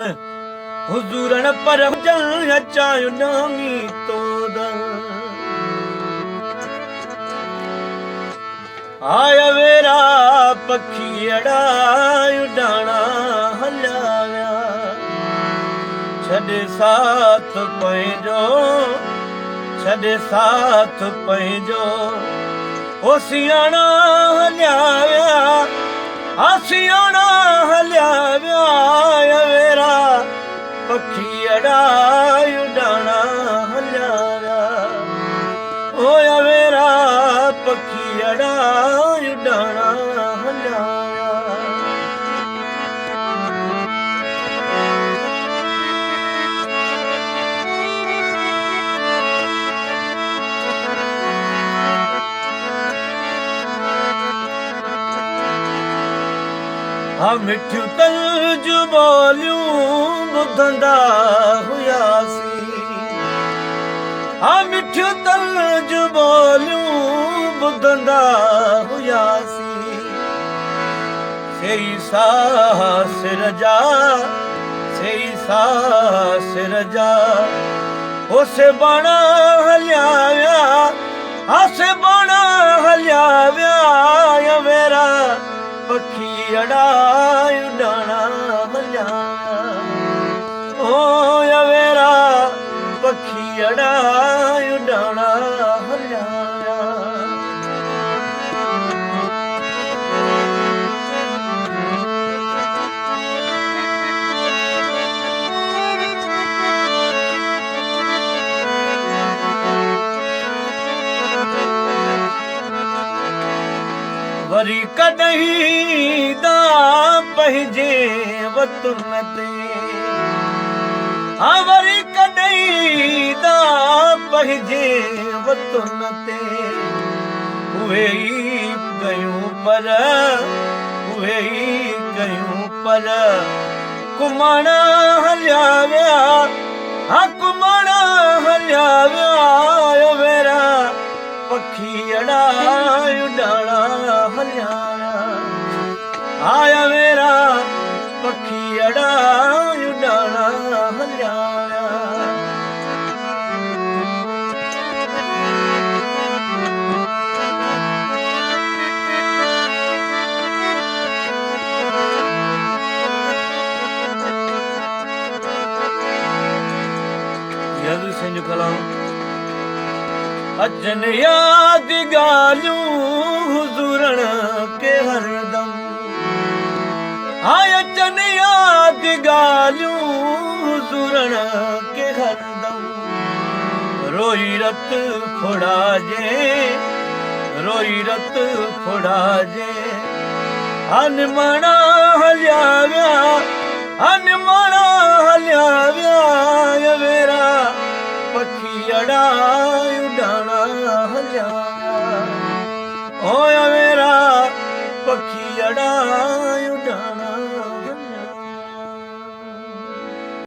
हुजूरन पर जल चायो नामी तोदा आया वेरा पखीड़ा उडाना हलाया छॾे साथ पंहिंजो छॾे साथ पंहिंजो ओ सियाणा हलिया विया सियाणा हलिया विया वेरा पखीड़ा उडाना हलिया विया ओ वेरा पखीड़ा उडाना हलिया हाँ मिठियूं तंज ॿोलियूं ॿुधंदा हुयासीं हाँ मिठियूं तंज ॿोलियूं ॿुधंदा हुयासीं सेई साह सिर जा ओसे बाणा हलिया विया से बाणा हलिया विया वेरा पखीड़ा उडाना हलिया ओ वेरा पखीड़ा उडाना हलिया वरी कॾहिं दा पंहिंजे वतन ते हाँ वरी कॾहिं दा पंहिंजे वतन ते उहे ई कयूं पर कुमाणा हलिया विया हाँ कुमाणा हलिया विया वेरा पखीड़ा उडाना हलिया आया वेरा पखीड़ा उडाना हलिया यदि सिंह कलाम अचन याद ॻाल्हियूं हुजूरन के हरदम अचन याद ॻाल्हियूं हुजूरन के हरदम रोई रत फुड़ाजे अनमणा हलिया विया वेरा पखीड़ा उडाना हलिया ओ वेरा पखीड़ा